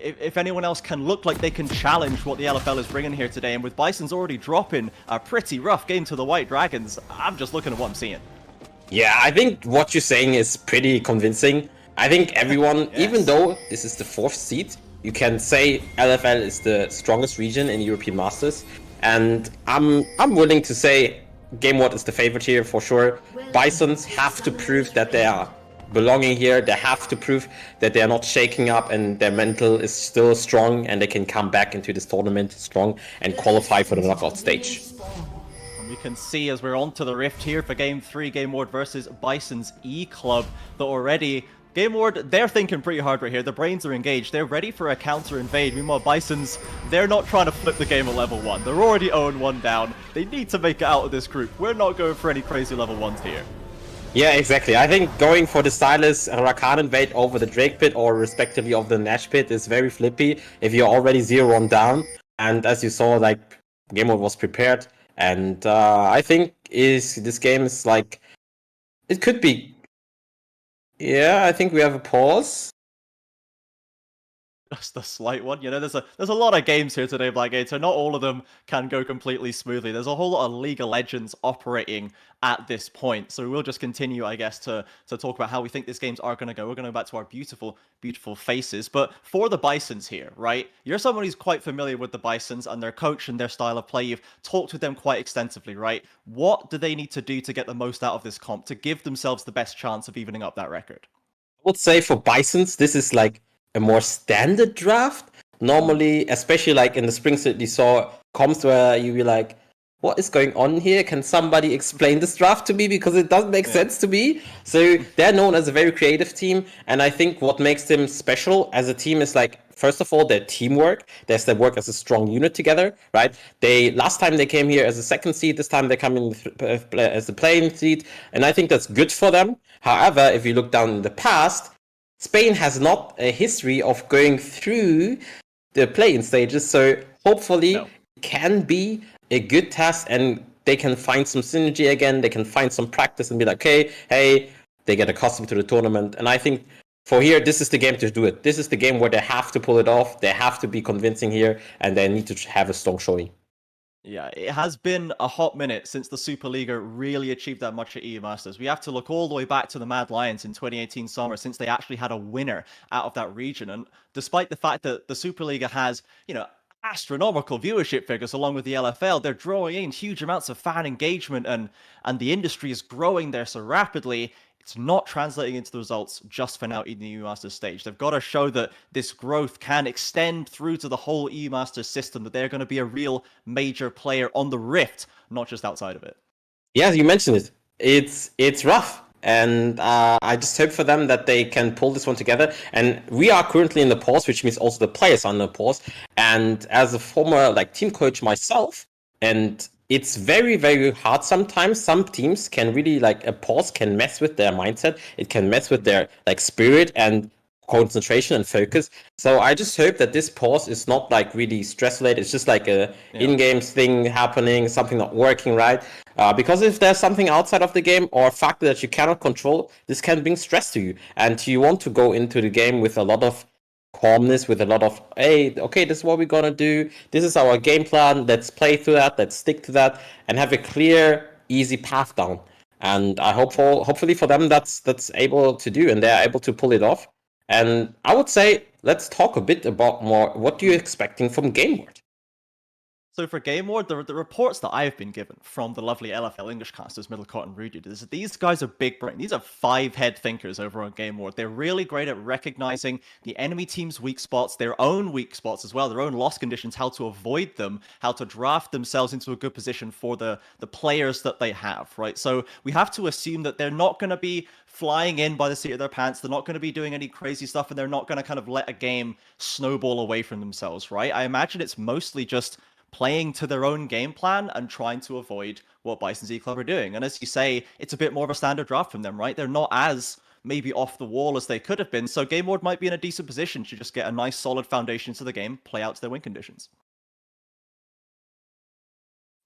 if anyone else can look like they can challenge what the LFL is bringing here today, and with Bisons already dropping a pretty rough game to the White Dragons, I'm just looking at what I'm seeing. Yeah, I think what you're saying is pretty convincing. I think everyone, Yes. even though this is the 4th seed, you can say LFL is the strongest region in European Masters, and I'm willing to say Gameward is the favorite here for sure. Bisons have to prove that they are belonging here. They have to prove that they are not shaking up and their mental is still strong and they can come back into this tournament strong and qualify for the knockout stage. And we can see as we're onto the Rift here for Game 3, Gameward versus Bisons Eclub, that already Gameward, they're thinking pretty hard right here. The brains are engaged. They're ready for a counter invade. Meanwhile, Bisons, they're not trying to flip the game at level 1. They're already 0-1 down. They need to make it out of this group. We're not going for any crazy level 1s here. Yeah, exactly. I think going for the Stylus Rakan invade over the Drake pit or respectively of the Nash pit is very flippy if you're already 0-1 down. And as you saw, like, Gameward was prepared. And I think this game is like, it could be. Yeah, I think we have a pause. Just a slight one. You know, there's a lot of games here today, Blackgate, not all of them can go completely smoothly. There's a whole lot of League of Legends operating at this point. So we'll just continue, I guess, to talk about how we think these games are going to go. We're going to go back to our beautiful, beautiful faces. But for the Bisons here, right? You're someone who's quite familiar with the Bisons and their coach and their style of play. You've talked with them quite extensively, right? What do they need to do to get the most out of this comp, to give themselves the best chance of evening up that record? I would say for Bisons, this is like a more standard draft. Normally, especially like in the spring set, you saw comps where you be like, what is going on here? Can somebody explain this draft to me? Because it doesn't make sense to me. So they're known as a very creative team. And I think what makes them special as a team is like, first of all, their teamwork. They work as a strong unit together, right? Last time they came here as a 2nd seed. This time they come in as the playing seed. And I think that's good for them. However, if you look down in the past, Spain has not a history of going through the play-in stages, so hopefully it can be a good test and they can find some synergy again, they can find some practice and be like, okay, hey, they get accustomed to the tournament. And I think for here, this is the game to do it. This is the game where they have to pull it off, they have to be convincing here, and they need to have a strong showing. Yeah, it has been a hot minute since the Superliga really achieved that much at EU Masters. We have to look all the way back to the Mad Lions in 2018 summer since they actually had a winner out of that region. And despite the fact that the Superliga has, you know, astronomical viewership figures along with the LFL, they're drawing in huge amounts of fan engagement and the industry is growing there so rapidly. It's not translating into the results just for now in the EU Masters stage. They've got to show that this growth can extend through to the whole EU Masters system, that they're going to be a real major player on the Rift, not just outside of it. Yeah, you mentioned it. It's rough. And I just hope for them that they can pull this one together. And we are currently in the pause, which means also the players are in the pause. And as a former team coach myself, and it's very, very hard sometimes. Some teams can really, a pause can mess with their mindset. It can mess with their spirit and concentration and focus. So I just hope that this pause is not really stress related. It's just like a in-game thing happening, something not working right. Because if there's something outside of the game or a factor that you cannot control, this can bring stress to you. And you want to go into the game with a lot of calmness, with a lot of, hey, okay, this is what we're gonna do. This is our game plan. Let's play through that. Let's stick to that and have a clear, easy path down. And I hopefully for them that's able to do, and they're able to pull it off. And I would say, let's talk a bit about more what you're expecting from Gameward. So for Gameward, the reports that I've been given from the lovely LFL English casters, Middlecott and Rudy, is that these guys are big brain. These are 5-head thinkers over on Gameward. They're really great at recognizing the enemy team's weak spots, their own weak spots as well, their own loss conditions, how to avoid them, how to draft themselves into a good position for the players that they have, right? So we have to assume that they're not going to be flying in by the seat of their pants. They're not going to be doing any crazy stuff, and they're not going to kind of let a game snowball away from themselves, right? I imagine it's mostly just playing to their own game plan and trying to avoid what Bisons Eclub are doing. And as you say, it's a bit more of a standard draft from them, right? They're not as maybe off the wall as they could have been. So Gameward might be in a decent position to just get a nice solid foundation to the game, play out to their win conditions.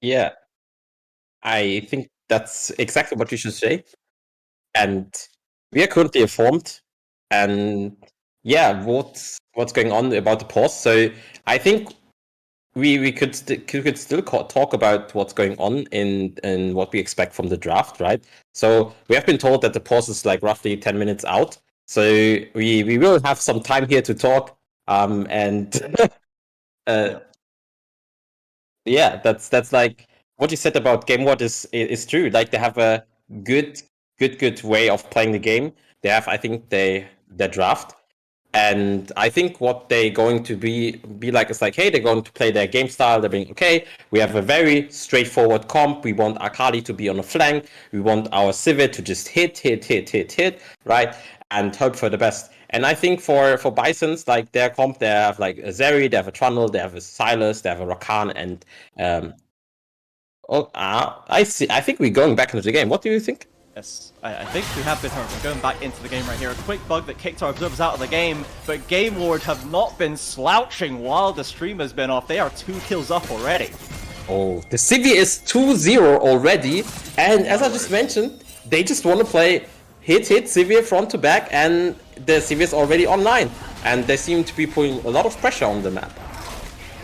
Yeah, I think that's exactly what you should say. And we are currently informed, and yeah, what's going on about the pause. So I think we could still talk about what's going on in what we expect from the draft, right? So we have been told that the pause is like roughly 10 minutes out. So we will have some time here to talk. And yeah, that's like what you said about Gameward is true. Like they have a good way of playing the game. They have, I think, their draft. And I think what they're going to be like is like, hey, they're going to play their game style. They're being, okay, we have a very straightforward comp. We want Akali to be on the flank. We want our Sivir to just hit, right? And hope for the best. And I think for Bisons, like their comp, they have like a Zeri, they have a Trundle, they have a Silas, they have a Rakan, and I see. I think we're going back into the game. What do you think? Yes, I think we have been hurt. We're going back into the game right here. A quick bug that kicked our observers out of the game, but Gameward have not been slouching while the stream has been off. They are 2 kills up already. Oh, the Sivir is 2-0 already, and as I just mentioned, they just want to play hit Sivir front to back, and the Sivir is already online, and they seem to be putting a lot of pressure on the map.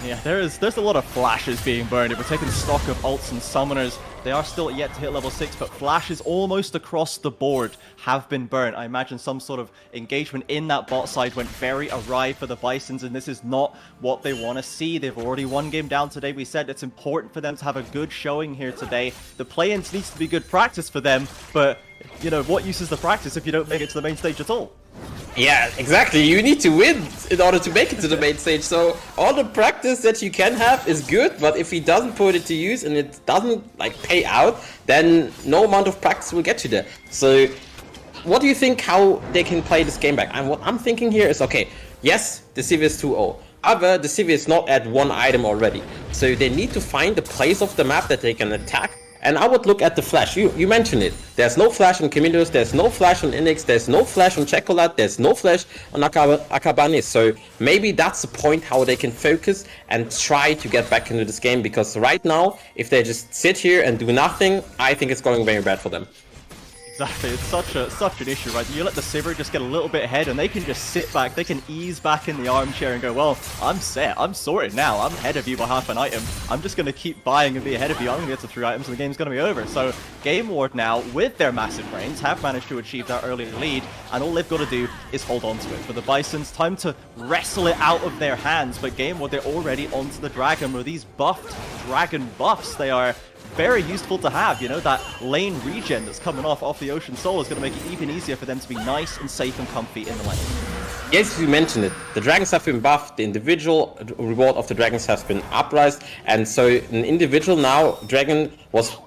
Yeah, there's a lot of flashes being burned. If we're taking stock of ults and summoners, they are still yet to hit level 6, but flashes almost across the board have been burnt. I imagine some sort of engagement in that bot side went very awry for the Bisons, and this is not what they want to see. They've already one game down today. We said it's important for them to have a good showing here today. The play-ins needs to be good practice for them, but, you know, what use is the practice if you don't make it to the main stage at all? Yeah, exactly. You need to win in order to make it to the main stage. So all the practice that you can have is good, but if he doesn't put it to use and it doesn't like pay out, then no amount of practice will get you there. So what do you think how they can play this game back? And what I'm thinking here is, okay, yes, the Sivir is 2-0. However, the Sivir is not at 1 item already. So they need to find the place of the map that they can attack. And I would look at the flash. You mentioned it. There's no flash on Camillus, there's no flash on Inix, there's no flash on Chocolat, there's no flash on Akabane. So maybe that's the point how they can focus and try to get back into this game. Because right now, if they just sit here and do nothing, I think it's going very bad for them. Exactly, it's such an issue, right? You let the Sivir just get a little bit ahead and they can just sit back, they can ease back in the armchair and go, well, I'm set, I'm sorted now, I'm ahead of you by half an item, I'm just going to keep buying and be ahead of you, I'm going to get to 3 items and the game's going to be over. So Gameward now, with their massive brains, have managed to achieve that early lead, and all they've got to do is hold on to it. For the Bisons, time to wrestle it out of their hands, but Gameward, they're already onto the Dragon. With these buffed Dragon buffs, they are very useful to have. You know, that lane regen that's coming off the Ocean Soul is going to make it even easier for them to be nice and safe and comfy in the lane. Yes, you mentioned it. The dragons have been buffed, the individual reward of the dragons has been uprised, and so an individual now, dragon was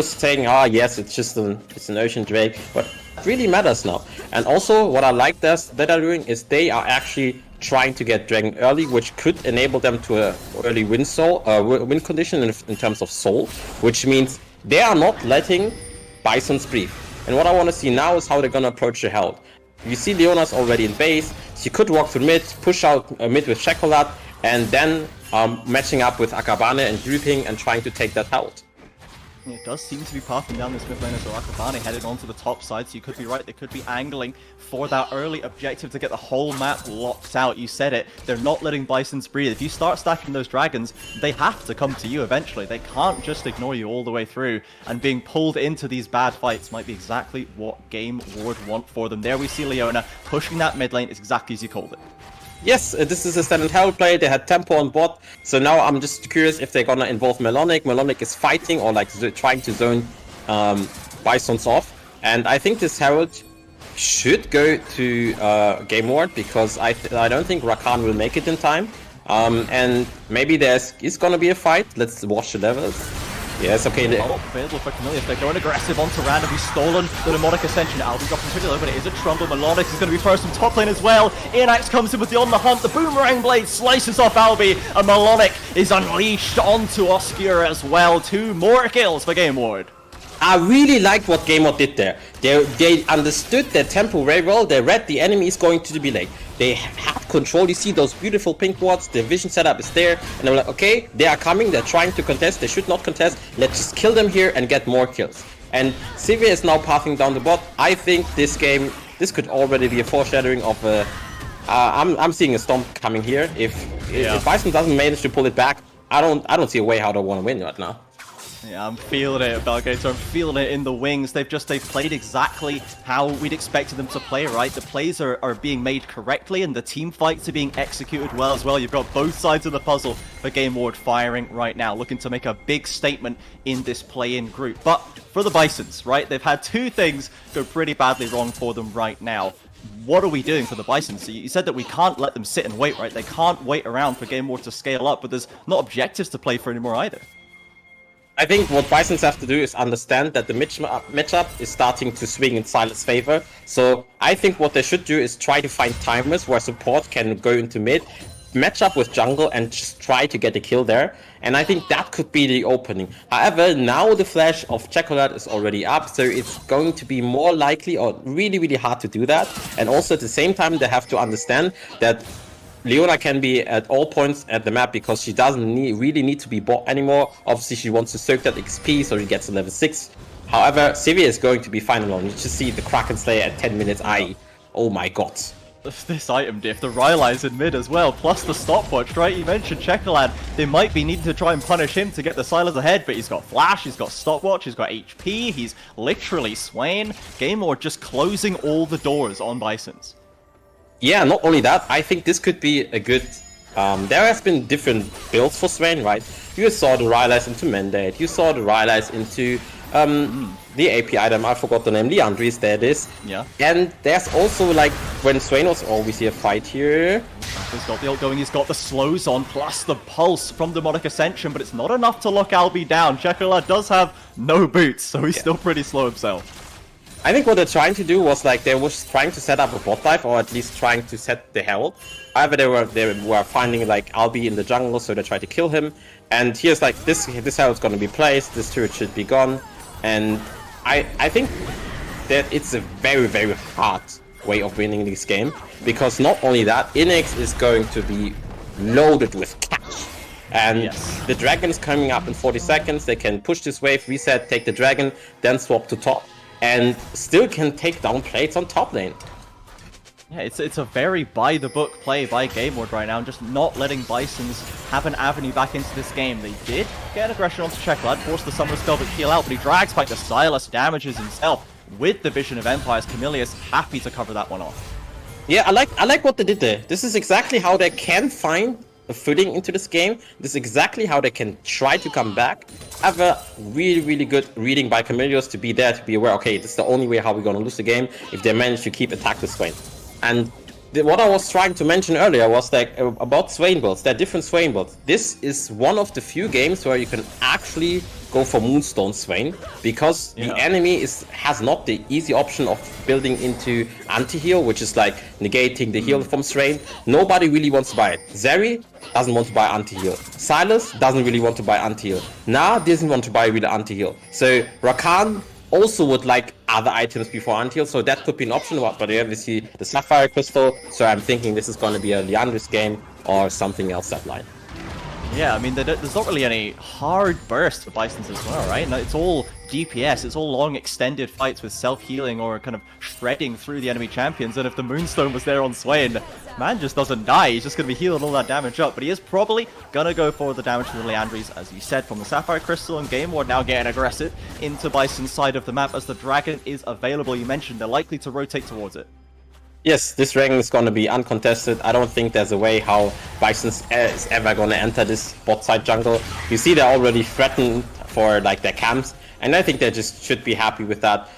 saying, ah, yes, it's just it's an ocean drake, but it really matters now. And also, what I like that they're doing is they are actually trying to get dragon early, which could enable them to a early win condition in terms of soul, which means they are not letting Bisons breathe. And what I want to see now is how they're gonna approach the Herald. You see Leona's already in base. She could walk through mid, push out mid with Chocolat, and then matching up with Akabane and grouping and trying to take that Herald. It does seem to be pathing down this mid lane as Akabane headed onto the top side, so you could be right, they could be angling for that early objective to get the whole map locked out. You said it, they're not letting Bisons breathe. If you start stacking those dragons, they have to come to you eventually. They can't just ignore you all the way through, and being pulled into these bad fights might be exactly what Gameward want for them. There we see Leona pushing that mid lane, it's exactly as you called it. Yes, this is a standard Herald play. They had tempo on bot, so now I'm just curious if they're gonna involve Melonic. Melonic is fighting or like trying to zone Bisons off, and I think this Herald should go to Gameward because I don't think Rakan will make it in time, and maybe is gonna be a fight. Let's watch the levels. Yes, okay. Available for Camillus. They're going aggressive onto Random. He's stolen the Mnemonic Ascension. Albi's dropping pretty low, but it is a Trundle. Melonix is going to be first from top lane as well. Inax comes in with the On the Hunt. The Boomerang Blade slices off Albi, and Melonic is unleashed onto Oscura as well. 2 more kills for Gameward. I really liked what Gameward did there. They understood their tempo very well. They read the enemy is going to be late. They have control. You see those beautiful pink wards. The vision setup is there. And they're like, okay, they are coming. They're trying to contest. They should not contest. Let's just kill them here and get more kills. And Sivir is now pathing down the bot. I think this game, this could already be a foreshadowing of a I'm seeing a storm coming here. If Bison doesn't manage to pull it back, I don't see a way how they want to win right now. Yeah, I'm feeling it, Belgator. I'm feeling it in the wings. They've played exactly how we'd expected them to play, right? The plays are being made correctly, and the team fights are being executed well as well. You've got both sides of the puzzle for Gameward firing right now, looking to make a big statement in this play-in group. But for the Bisons, right? They've had two things go pretty badly wrong for them right now. What are we doing for the Bisons? So you said that we can't let them sit and wait, right? They can't wait around for Gameward to scale up, but there's not objectives to play for anymore either. I think what Bisons have to do is understand that the matchup is starting to swing in Silas' favor. So I think what they should do is try to find timers where support can go into mid, match up with jungle, and just try to get a kill there. And I think that could be the opening. However, now the flash of Chocolate is already up, so it's going to be more likely or really, really hard to do that. And also at the same time, they have to understand that Leona can be at all points at the map because she doesn't really need to be bought anymore. Obviously, she wants to soak that XP so she gets to level 6. However, Sivir is going to be fine alone. You just see the Kraken Slayer at 10 minutes IE. Oh my god. This item diff, the Rylai's in mid as well, plus the stopwatch, right? You mentioned Chekolad. They might be needing to try and punish him to get the Silas ahead, but he's got flash, he's got stopwatch, he's got HP, he's literally Swain. Gameward just closing all the doors on Bisons. Yeah, not only that, I think this could be a good... there has been different builds for Swain, right? You saw the Rylai's into Mandate, you saw the Rylai's into the AP item, I forgot the name, Leandris, there it is. Yeah. And there's also, like, when Swain was... Oh, we see a fight here. He's got the ult going, he's got the slows on, plus the pulse from Demonic Ascension, but it's not enough to lock Albi down. Chekolad does have no boots, so he's still pretty slow himself. I think what they're trying to do was like they was trying to set up a bot dive, or at least trying to set the herald. However, they were finding like Albi in the jungle, so they tried to kill him. And here's like this herald's gonna be placed, this turret should be gone, and I think that it's a very, very hard way of winning this game, because not only that, Inex is going to be loaded with cash. And the dragon is coming up in 40 seconds. They can push this wave, reset, take the dragon, then swap to top, and still can take down plates on top lane. Yeah, it's a very by-the-book play by Gameward right now, and just not letting Bisons have an avenue back into this game. They did get an aggression onto Chekolad, force the Summoner Spell but heal out, but he drags back the Silas, damages himself with the Vision of Empires. Camilius happy to cover that one off. Yeah, I like what they did there. This is exactly how they can find a footing into this game. This is exactly how they can try to come back. Have a really, really good reading by Camilius to be there, to be aware, okay, this is the only way how we're going to lose the game if they manage to keep attack with Swain. And what I was trying to mention earlier was like about Swain builds. There are different Swain builds. This is one of the few games where you can actually go for Moonstone Swain, because the enemy has not the easy option of building into anti-heal, which is like negating the heal from Swain. Nobody really wants to buy it. Zeri doesn't want to buy anti-heal. Silas doesn't really want to buy anti-heal. Na doesn't want to buy really anti-heal. So Rakan also would like other items before anti-heal, so that could be an option. But yeah, we see the Sapphire Crystal, so I'm thinking this is going to be a Leandris game or something else that line. Yeah, I mean, there's not really any hard burst for Bisons as well, right? No, it's all DPS, it's all long extended fights with self-healing or kind of shredding through the enemy champions, and if the Moonstone was there on Swain, man just doesn't die, he's just going to be healing all that damage up, but he is probably going to go for the damage to the Leandris, as you said, from the Sapphire Crystal, and Gameward now getting aggressive into Bison's side of the map as the Dragon is available. You mentioned they're likely to rotate towards it. Yes, this dragon is going to be uncontested. I don't think there's a way how Bisons is ever going to enter this bot side jungle. You see they're already threatened for like their camps, and I think they just should be happy with that.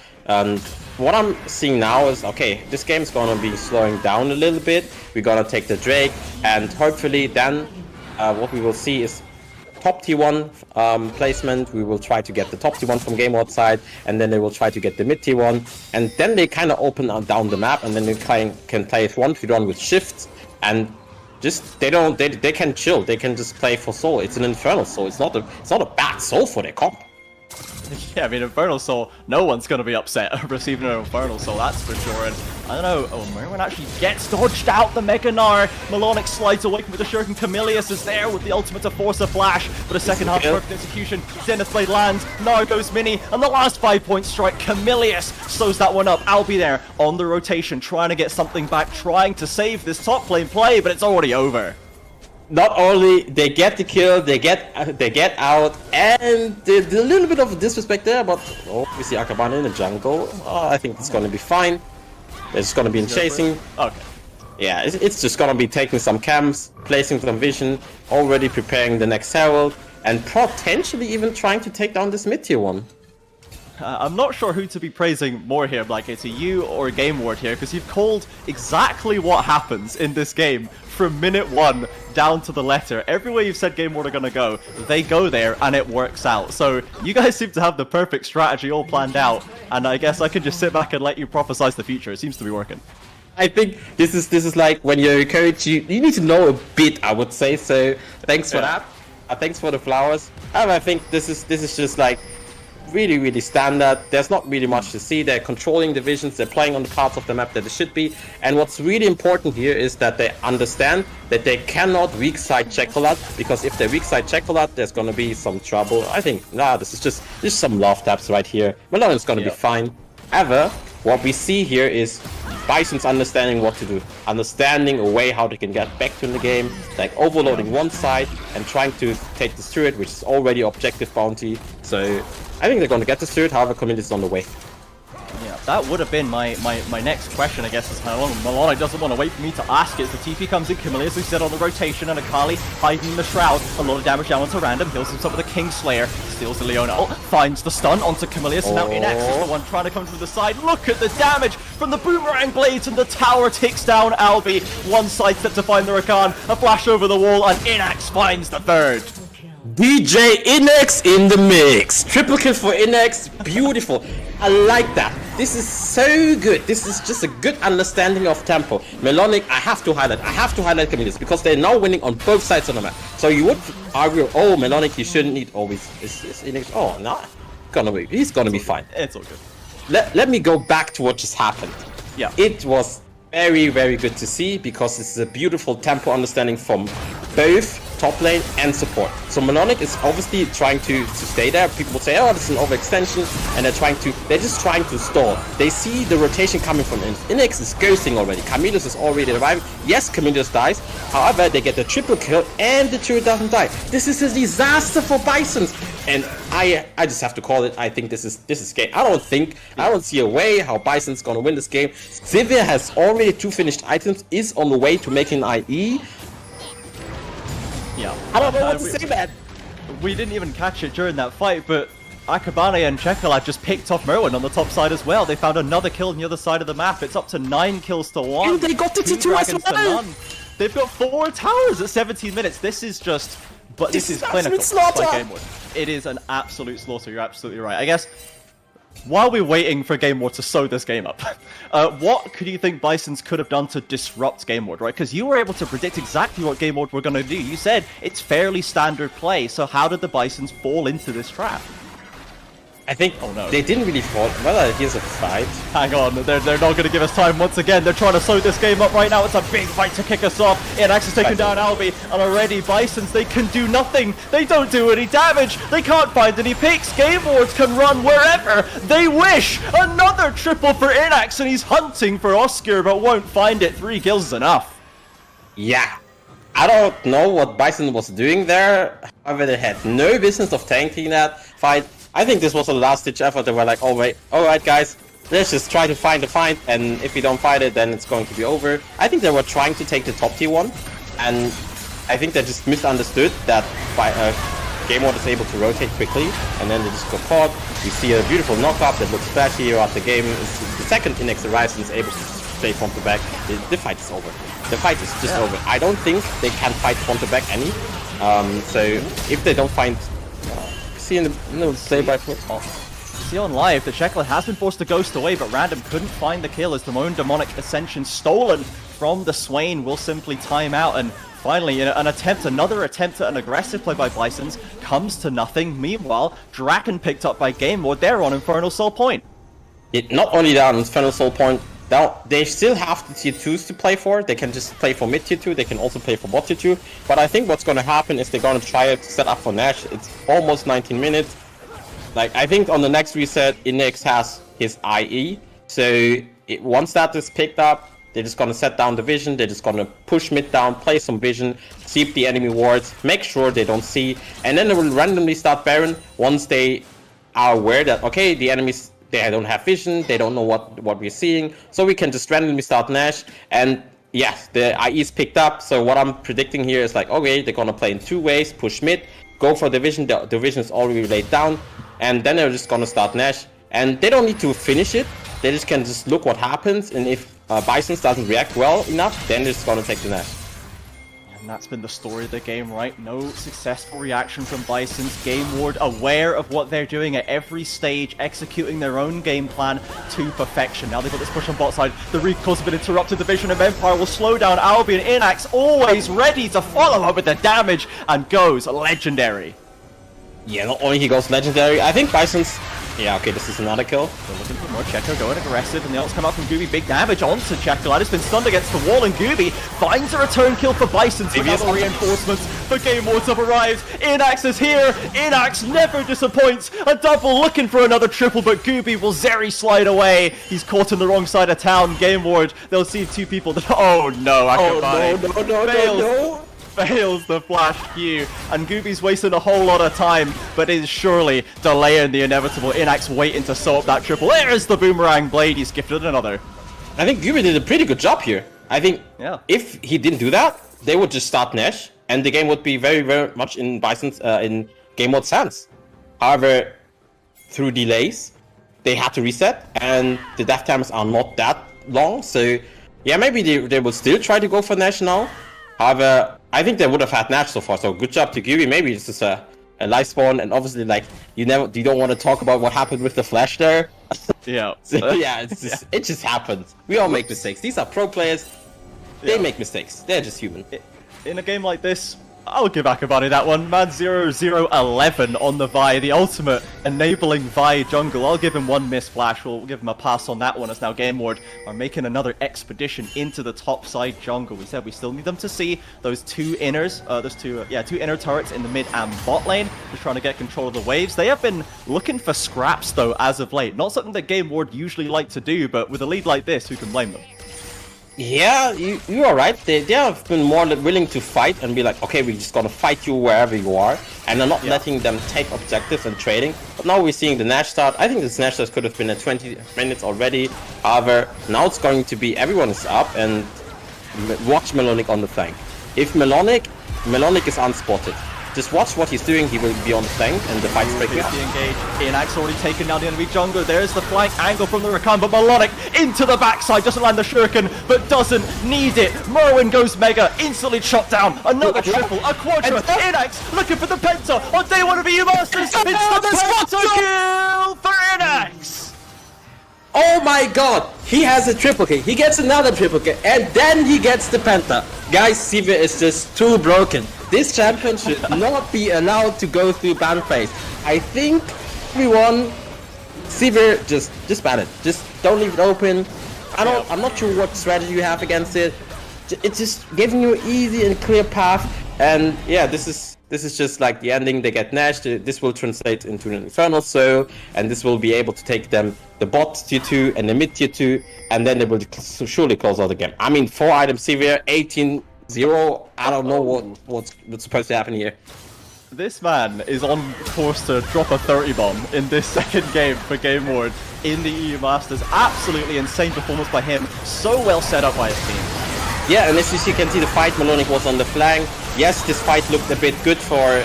What I'm seeing now is, okay, this game is going to be slowing down a little bit. We're going to take the Drake, and hopefully then what we will see is top T1 placement. We will try to get the top T1 from Gameward side, and then they will try to get the mid T1, and then they kind of open down the map, and then they can play 1v1 with shifts, and just they can chill. They can just play for soul. It's an infernal soul. It's not a bad soul for their comp. Yeah, I mean, Infernal Soul, no one's going to be upset receiving an Infernal Soul, that's for sure. And I don't know, oh, Merwin actually gets dodged out the Mega Gnar. Melonic slides away with the Shuriken. Camilius is there with the ultimate to force a flash, but a second half perfect execution. Zenith Blade lands, Gnar goes mini, and the last 5-point strike, Camilius slows that one up. Albie there on the rotation, trying to get something back, trying to save this top lane play, but it's already over. Not only they get the kill, they get out, and there's a little bit of disrespect there, but we see Akabane in the jungle. I think it's gonna be fine. It's gonna be in chasing. Okay. Yeah, it's just gonna be taking some camps, placing some vision, already preparing the next herald, and potentially even trying to take down this mid-tier one. I'm not sure who to be praising more here, like it's a you or a Gameward here, because you've called exactly what happens in this game from minute 1 down to the letter. Everywhere you've said Gameward are going to go, they go there and it works out. So you guys seem to have the perfect strategy all planned out, and I guess I can just sit back and let you prophesize the future. It seems to be working. I think this is like when you're a coach, you need to know a bit, I would say. So thanks for that. Thanks for the flowers. I think this is just like really standard. There's not really much to see. They're controlling the visions, they're playing on the parts of the map that they should be, and what's really important here is that they understand that they cannot weak side Chocolate, because if they weak side Chocolate, there's gonna be some trouble. I think this is just some love taps right here. Melonic's gonna be fine. However, what we see here is Bisons understanding what to do, understanding a way how they can get back to the game, like overloading one side and trying to take this turret, which is already objective bounty. So I think they're going to get this turret, however, Camille's on the way. Yeah, that would have been my next question, I guess, is how long Melonic doesn't want to wait for me to ask it. The TP comes in, Camilleus, who's set on the rotation, and Akali hiding in the Shroud. A lot of damage down onto Random, heals himself with a Kingslayer, steals the Leona ult, finds the stun onto Camilleus, and now Inax is the one trying to come from the side. Look at the damage from the Boomerang Blades, and the tower takes down Albie. One side step to find the Rakan, a flash over the wall, and Inax finds the third. DJ Inex in the mix. Triple kill for Inex. Beautiful. I like that. This is so good. This is just a good understanding of tempo. Melonic, I have to highlight Camillus because they're now winning on both sides of the map. So you would argue, oh, Melonic, you shouldn't need always. Is Inex? Oh, no. He's gonna be fine. It's all good. Let me go back to what just happened. Yeah. It was very good to see because this is a beautiful tempo understanding from both top lane and support. So Melonic is obviously trying to stay there. People will say, oh, this is an overextension, and they're just trying to stall. They see the rotation coming from Inex is ghosting already. Camillus is already arriving. Yes, Camillus dies. However, they get the triple kill and the turret doesn't die. This is a disaster for Bisons. And I just have to call it. I think this is game. I don't see a way how Bison's gonna win this game. Xivir has already 2 finished items, is on the way to making an IE. Yeah. I don't know what to say, man. We didn't even catch it during that fight, but Akabane and Chocolate just picked off Merwin on the top side as well. They found another kill on the other side of the map. It's up to 9 kills to 1. And they got it to 2 as well. They've got 4 towers at 17 minutes. This is just... But this is clinical. It is an absolute slaughter. You're absolutely right. I guess... While we're waiting for Gameward to sew this game up, what could you think Bisons could have done to disrupt Gameward, right? Because you were able to predict exactly what Gameward were going to do. You said it's fairly standard play, so how did the Bisons fall into this trap? I think they didn't really fall. Well, here's a fight. Hang on, they're not going to give us time once again. They're trying to sew this game up right now. It's a big fight to kick us off. Inax is taking down Albie, and already Bisons, they can do nothing. They don't do any damage. They can't find any picks. Gamewards can run wherever they wish. Another triple for Inax, and he's hunting for Oscar, but won't find it. 3 kills is enough. Yeah. I don't know what Bison was doing there. However, they had no business of tanking that fight. I think this was a last-ditch effort. They were like, all right, guys, let's just try to find the fight, and if we don't find it, then it's going to be over. I think they were trying to take the top tier one, and I think they just misunderstood that Gameward is able to rotate quickly, and then they just got caught. We see a beautiful knockup that looks flashy throughout the game. The second Inex arrives and is able to stay front to back. The fight is over. The fight is just over. I don't think they can fight front to back any. So if they don't find... see in the play-by-play. See on live, the Chocolate has been forced to ghost away, but Random couldn't find the kill as the own demonic ascension stolen from the Swain will simply time out, and finally, another attempt at an aggressive play by Bisons comes to nothing. Meanwhile, Draken picked up by Gameward. They're on Infernal Soul Point. Not only that, on Infernal Soul Point, now they still have the tier 2s to play for. They can just play for mid tier 2. They can also play for bot tier 2. But I think what's going to happen is they're going to try to set up for Nash. It's almost 19 minutes. Like, I think on the next reset, Inex has his IE. So once that is picked up, they're just going to set down the vision. They're just going to push mid down, play some vision, sweep the enemy wards, make sure they don't see. And then they will randomly start Baron once they are aware that, okay, the enemies, they don't have vision, they don't know what we're seeing. So we can just randomly start Nash. And yes, the IE is picked up. So what I'm predicting here is like, okay, they're going to play in 2 ways, push mid, go for the vision. The vision is already laid down. And then they're just going to start Nash. And they don't need to finish it. They just can just look what happens. And if Bisons doesn't react well enough, then they're just going to take the Nash. And that's been the story of the game, right? No successful reaction from Bisons. Gameward aware of what they're doing at every stage, executing their own game plan to perfection. Now they've got this push on bot side. The recall's been interrupted. The Vision of Empire will slow down Albion. Inax always ready to follow up with the damage and goes legendary. Yeah, not only he goes legendary, I think Bisons... Yeah, okay, this is another kill. They're looking for more. Checo going aggressive, and the ults come out from Gooby. Big damage onto Checo. That has been stunned against the wall, and Gooby finds a return kill for Bisons. Without the reinforcements, the Gamewards have arrived. Inax is here. Inax never disappoints. A double looking for another triple, but Gooby will Zeri slide away. He's caught on the wrong side of town. Gameward, they'll see 2 people that... Oh no, Akabane. No. Fails the flash Q, and Gooby's wasting a whole lot of time, but is surely delaying the inevitable. Inax waiting to sew up that triple. There's the boomerang blade. He's gifted another. I think Gooby did a pretty good job here. I think if he didn't do that, they would just start Nash, and the game would be very, very much in Bison's in Gameward's hands. However, through delays, they had to reset, and the death times are not that long. So yeah, maybe they will still try to go for Nash now. However, I think they would have had Nash so far, so good job to Gooby. Maybe it's just a life spawn, and obviously, like, you don't want to talk about what happened with the flash there. Yeah. So, yeah, it just happens. We all make mistakes. These are pro players. They make mistakes. They're just human. In a game like this, I'll give Akabane that one. Man 0011 on the Vi, the ultimate enabling Vi jungle. I'll give him one miss flash. We'll give him a pass on that one, as now Gameward are making another expedition into the top side jungle. We said we still need them to see those 2 inners, two inner turrets in the mid and bot lane, just trying to get control of the waves. They have been looking for scraps though as of late. Not something that Gameward usually like to do, but with a lead like this, who can blame them? Yeah, you are right. They have been more willing to fight and be like, okay, we're just gonna fight you wherever you are, and they're not letting them take objectives and trading. But now we're seeing the Nash start. I think this Nash start could have been at 20 minutes already. However, now it's going to be everyone is up, and watch Melonic on the flank. If Melonic is unspotted, just watch what he's doing. He will be on the flank, and the fight's breaking up. Inax already taken down the enemy jungler. There's the flank angle from the Rakan, but Melonic into the backside. Doesn't land the shuriken, but doesn't need it. Merwin goes mega, instantly chopped down. Another triple, a quadra. Inax looking for the penta on day 1 of EU Masters. It's the penta kill for Inax. Oh my god, he has a triple kill, he gets another triple kill, and then he gets the penta. Guys, Sivir is just too broken. This champion should not be allowed to go through ban phase. I think everyone, Sivir, just ban it. Just don't leave it open. I'm not sure what strategy you have against it. It's just giving you an easy and clear path. And yeah, this is just like the ending. They get Nash. This will translate into an Infernal Soul, and this will be able to take them the bot tier 2 and the mid tier 2, and then they will surely close out the game. I mean, 4 items Sivir, 18-0. I don't know what's supposed to happen here. This man is on course to drop a 30 bomb in this second game for Gameward in the EU Masters. Absolutely insane performance by him. So well set up by his team. Yeah, and as you can see, the fight, Melonic was on the flank. Yes, this fight looked a bit good for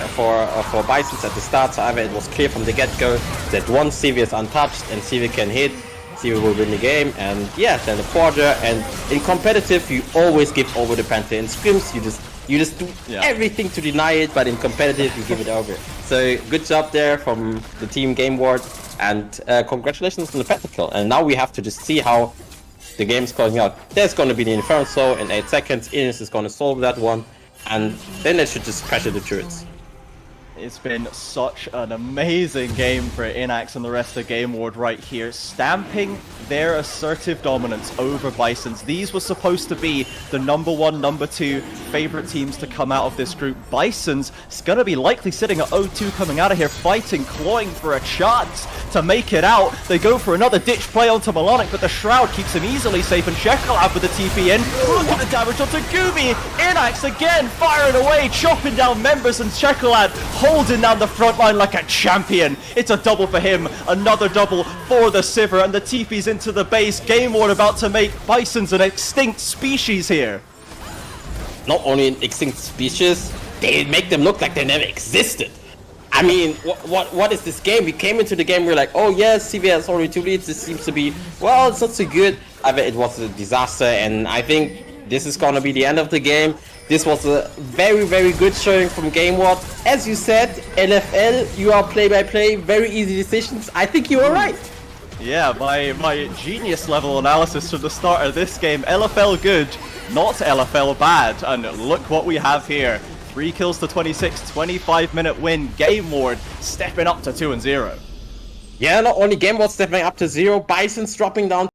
Bisons at the start. However, it was clear from the get-go that once Sivir is untouched and Sivir can hit, Sivir will win the game. And yeah, then the quarter. And in competitive, you always give over the penta. In scrims, you just do everything to deny it, but in competitive, you give it over. So good job there from the team Gameward, and congratulations on the penta kill. And now we have to just see how the game's closing out. There's going to be the Infernal Soul in 8 seconds. Ines is going to solve that one. and then they should just pressure the turrets. It's been such an amazing game for Inax and the rest of Gameward right here, stamping their assertive dominance over Bisons. These were supposed to be the number 1, number 2 favorite teams to come out of this group. Bisons is going to be likely sitting at 0-2 coming out of here, fighting, clawing for a chance to make it out. They go for another ditch play onto Melonic, but the Shroud keeps him easily safe, and Shekalab with the TP in. Look at the damage onto Gooby. Inax again firing away, chopping down members, and Shekalab holding down the front line like a champion. It's a double for him, another double for the Sivir, and the TP's into the base. Gameward about to make Bisons an extinct species here. Not only an extinct species, they make them look like they never existed. I mean, what is this game? We came into the game, we were like, oh yes, CVS has already 2 leads, this seems to be, well, it's not so good. I bet it was a disaster, and I think this is gonna be the end of the game. This was a very, very good showing from Gameward. As you said, LFL, you are play-by-play, very easy decisions. I think you were right. Yeah, my genius level analysis from the start of this game, LFL good, not LFL bad, and look what we have here. 3 kills to 26, 25-minute win, Gameward stepping up to 2-0. Yeah, not only Gameward stepping up to 0, Bisons dropping down